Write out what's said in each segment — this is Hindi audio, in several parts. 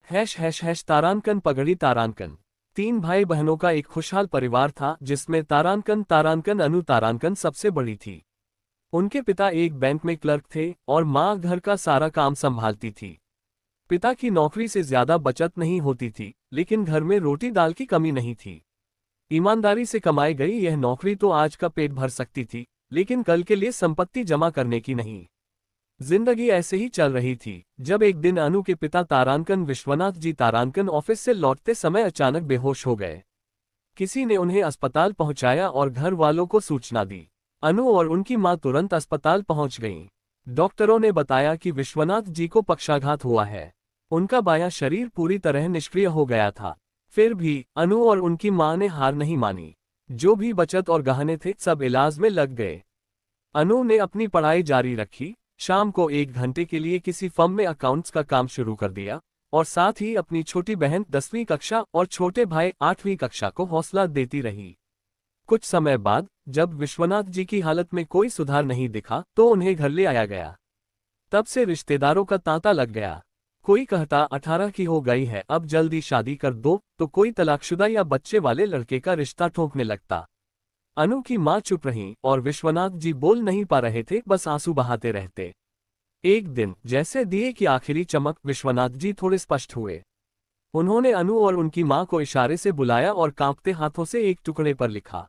तारानकन पगड़ी तारानकन। तीन भाई बहनों का एक खुशहाल परिवार था जिसमें तारानकन तारानकन अनु तारानकन सबसे बड़ी थी। उनके पिता एक बैंक में क्लर्क थे और माँ घर का सारा काम संभालती थी। पिता की नौकरी से ज्यादा बचत नहीं होती थी, लेकिन घर में रोटी दाल की कमी नहीं थी। ईमानदारी से कमाई गई यह नौकरी तो आज का पेट भर सकती थी, लेकिन कल के लिए संपत्ति जमा करने की नहीं। जिंदगी ऐसे ही चल रही थी जब एक दिन अनु के पिता तारानकन विश्वनाथ जी तारानकन ऑफिस से लौटते समय अचानक बेहोश हो गए। किसी ने उन्हें अस्पताल पहुंचाया और घर वालों को सूचना दी। अनु और उनकी मां तुरंत अस्पताल पहुंच गईं। डॉक्टरों ने बताया कि विश्वनाथ जी को पक्षाघात हुआ है। उनका बायां शरीर पूरी तरह निष्क्रिय हो गया था। फिर भी अनु और उनकी मां ने हार नहीं मानी। जो भी बचत और गहने थे सब इलाज में लग गए। अनु ने अपनी पढ़ाई जारी रखी, शाम को 1 घंटे के लिए किसी फर्म में अकाउंट्स का काम शुरू कर दिया और साथ ही अपनी छोटी बहन 10वीं कक्षा और छोटे भाई 8वीं कक्षा को हौसला देती रही। कुछ समय बाद जब विश्वनाथ जी की हालत में कोई सुधार नहीं दिखा तो उन्हें घर ले आया गया। तब से रिश्तेदारों का तांता लग गया। कोई कहता 18 की हो गई है, अब जल्दी शादी कर दो, तो कोई तलाकशुदा या बच्चे वाले लड़के का रिश्ता ठोकने लगता। अनु की मां चुप रहीं और विश्वनाथ जी बोल नहीं पा रहे थे, बस आंसू बहाते रहते। एक दिन जैसे दिए की आखिरी चमक विश्वनाथ जी थोड़े स्पष्ट हुए। उन्होंने अनु और उनकी मां को इशारे से बुलाया और कांपते हाथों से एक टुकड़े पर लिखा,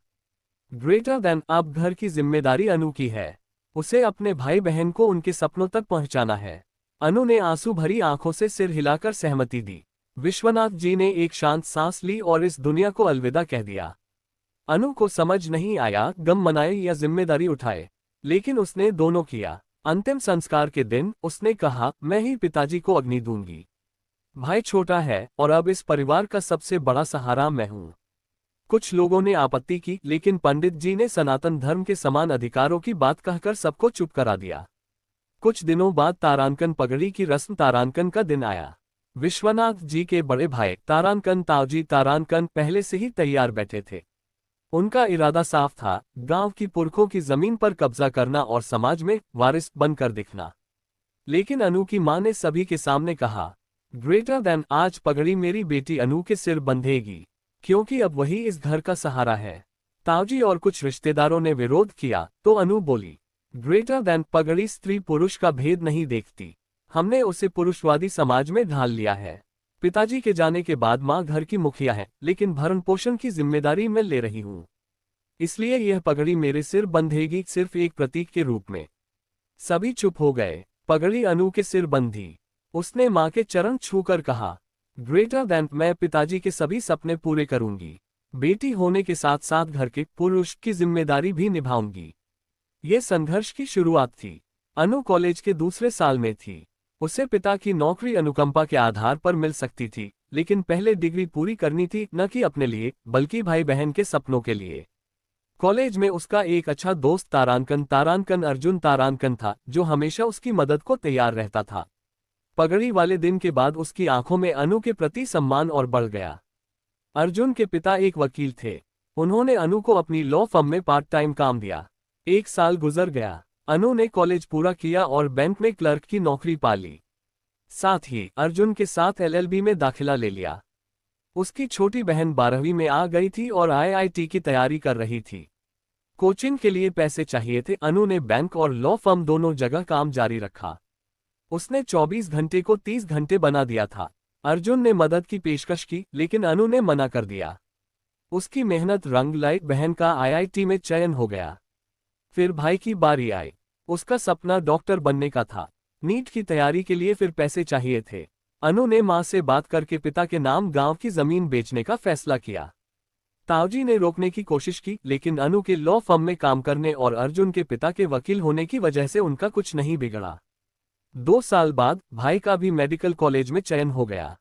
ग्रेटर देन। अब घर की जिम्मेदारी अनु की है। उसे अपने भाई बहन को उनके सपनों तक पहुंचाना है। अनु ने आंसू भरी आंखों से सिर हिलाकर सहमति दी। विश्वनाथ जी ने एक शांत सांस ली और इस दुनिया को अलविदा कह दिया। अनु को समझ नहीं आया गम मनाए या जिम्मेदारी उठाए, लेकिन उसने दोनों किया। अंतिम संस्कार के दिन उसने कहा, मैं ही पिताजी को अग्नि दूंगी। भाई छोटा है और अब इस परिवार का सबसे बड़ा सहारा मैं हूं। कुछ लोगों ने आपत्ति की, लेकिन पंडित जी ने सनातन धर्म के समान अधिकारों की बात कहकर सबको चुप करा दिया। कुछ दिनों बाद तारानकन पगड़ी की रस्म तारानकन का दिन आया। विश्वनाथ जी के बड़े भाई तारानकन ताऊजी तारानकन पहले से ही तैयार बैठे थे। उनका इरादा साफ था, गांव की पुरखों की जमीन पर कब्जा करना और समाज में वारिस बनकर दिखना। लेकिन अनु की मां ने सभी के सामने कहा, ग्रेटर देन। आज पगड़ी मेरी बेटी अनु के सिर बंधेगी, क्योंकि अब वही इस घर का सहारा है। ताऊजी और कुछ रिश्तेदारों ने विरोध किया तो अनु बोली, ग्रेटर देन। पगड़ी स्त्री पुरुष का भेद नहीं देखती। हमने उसे पुरुषवादी समाज में ढाल लिया है। पिताजी के जाने के बाद मां घर की मुखिया है, लेकिन भरण पोषण की जिम्मेदारी मैं ले रही हूं। इसलिए यह पगड़ी मेरे सिर बंधेगी, सिर्फ एक प्रतीक के रूप में। सभी चुप हो गए। पगड़ी अनु के सिर बंधी। उसने मां के चरण छूकर कहा, ग्रेटर देन। मैं पिताजी के सभी सपने पूरे करूंगी। बेटी होने के साथ साथ घर के पुरुष की जिम्मेदारी भी निभाऊंगी। ये संघर्ष की शुरुआत थी। अनु कॉलेज के दूसरे साल में थी। उसे पिता की नौकरी अनुकंपा के आधार पर मिल सकती थी, लेकिन पहले डिग्री पूरी करनी थी, न कि अपने लिए बल्कि भाई बहन के सपनों के लिए। कॉलेज में उसका एक अच्छा दोस्त तारानकन अर्जुन तारानकन था, जो हमेशा उसकी मदद को तैयार रहता था। पगड़ी वाले दिन के बाद उसकी आंखों में अनु के प्रति सम्मान और बढ़ गया। अर्जुन के पिता एक वकील थे। उन्होंने अनु को अपनी लॉ फर्म में पार्ट टाइम काम दिया। 1 साल गुजर गया। अनु ने कॉलेज पूरा किया और बैंक में क्लर्क की नौकरी पा ली। साथ ही अर्जुन के साथ LLB में दाखिला ले लिया। उसकी छोटी बहन 12वीं में आ गई थी और IIT की तैयारी कर रही थी। कोचिंग के लिए पैसे चाहिए थे। अनु ने बैंक और लॉ फर्म दोनों जगह काम जारी रखा। उसने 24 घंटे को 30 घंटे बना दिया था। अर्जुन ने मदद की पेशकश की, लेकिन अनु ने मना कर दिया। उसकी मेहनत रंग लाई। बहन का IIT में चयन हो गया। फिर भाई की बारी आई। उसका सपना डॉक्टर बनने का था। नीट की तैयारी के लिए फिर पैसे चाहिए थे। अनु ने मां से बात करके पिता के नाम गांव की जमीन बेचने का फैसला किया। ताऊजी ने रोकने की कोशिश की, लेकिन अनु के लॉ फर्म में काम करने और अर्जुन के पिता के वकील होने की वजह से उनका कुछ नहीं बिगड़ा। 2 साल बाद भाई का भी मेडिकल कॉलेज में चयन हो गया।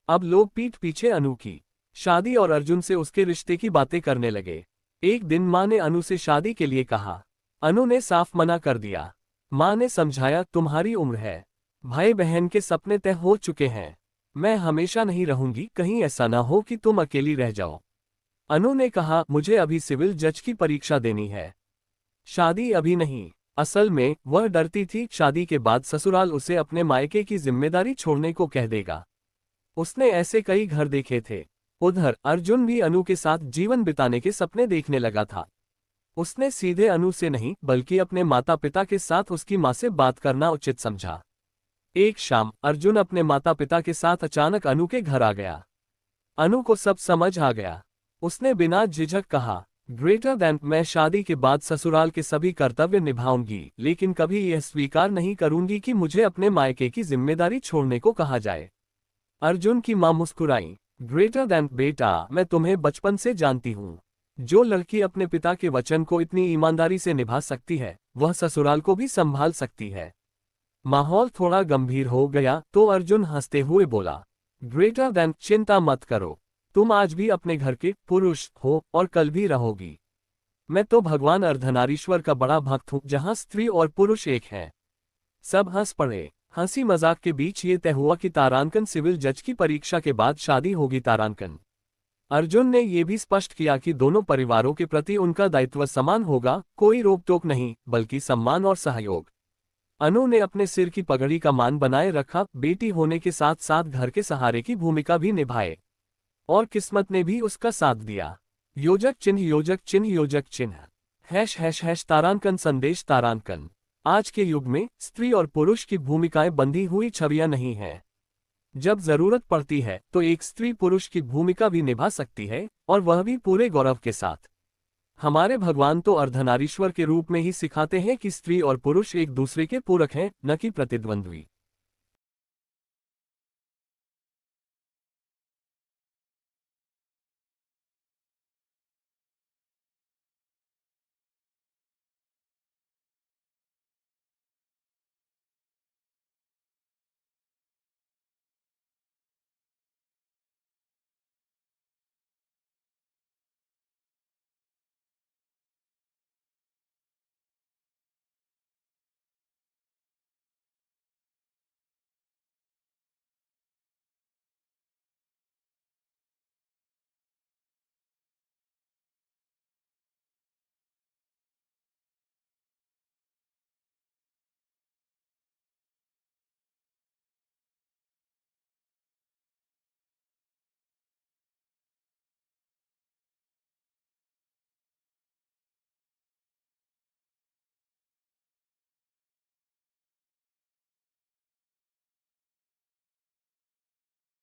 अब लोग पीठ पीछे अनु की शादी और अर्जुन से उसके रिश्ते की बातें करने लगे। एक दिन मां ने अनु से शादी के लिए कहा। अनु ने साफ मना कर दिया। मां ने समझाया, तुम्हारी उम्र है, भाई बहन के सपने तय हो चुके हैं। मैं हमेशा नहीं रहूंगी, कहीं ऐसा ना हो कि तुम अकेली रह जाओ। अनु ने कहा, मुझे अभी सिविल जज की परीक्षा देनी है, शादी अभी नहीं। असल में वह डरती थी शादी के बाद ससुराल उसे अपने मायके की जिम्मेदारी छोड़ने को कह देगा। उसने ऐसे कई घर देखे थे। उधर अर्जुन भी अनु के साथ जीवन बिताने के सपने देखने लगा था। उसने सीधे अनु से नहीं बल्कि अपने माता पिता के साथ उसकी माँ से बात करना उचित समझा। एक शाम अर्जुन अपने माता पिता के साथ अचानक अनु के घर आ गया। अनु को सब समझ आ गया। उसने बिना झिझक कहा, ग्रेटर दैन मैं शादी के बाद ससुराल के सभी कर्तव्य निभाऊंगी, लेकिन कभी यह स्वीकार नहीं करूंगी कि मुझे अपने मायके की जिम्मेदारी छोड़ने को कहा जाए। अर्जुन की मां मुस्कुराई, ग्रेटर दैन बेटा, मैं तुम्हें बचपन से जानती हूँ। जो लड़की अपने पिता के वचन को इतनी ईमानदारी से निभा सकती है, वह ससुराल को भी संभाल सकती है। माहौल थोड़ा गंभीर हो गया तो अर्जुन हंसते हुए बोला, ग्रेटर दैन चिंता मत करो, तुम आज भी अपने घर के पुरुष हो और कल भी रहोगी। मैं तो भगवान अर्धनारीश्वर का बड़ा भक्त हूँ, जहाँ स्त्री और पुरुष एक हैं। सब हंस पड़े। हंसी मजाक के बीच ये तय हुआ कि तारांकन सिविल जज की परीक्षा के बाद शादी होगी। तारांकन अर्जुन ने यह भी स्पष्ट किया कि दोनों परिवारों के प्रति उनका दायित्व समान होगा, कोई रोक टोक नहीं बल्कि सम्मान और सहयोग। अनु ने अपने सिर की पगड़ी का मान बनाए रखा, बेटी होने के साथ साथ घर के सहारे की भूमिका भी निभाए, और किस्मत ने भी उसका साथ दिया। योजक चिन्ह योजक चिन्ह योजक चिन्ह # तारांकन संदेश। तारांकन आज के युग में स्त्री और पुरुष की भूमिकाएं बंधी हुई छवियां नहीं हैं। जब जरूरत पड़ती है तो एक स्त्री पुरुष की भूमिका भी निभा सकती है, और वह भी पूरे गौरव के साथ। हमारे भगवान तो अर्धनारीश्वर के रूप में ही सिखाते हैं कि स्त्री और पुरुष एक दूसरे के पूरक हैं, न कि प्रतिद्वंद्वी।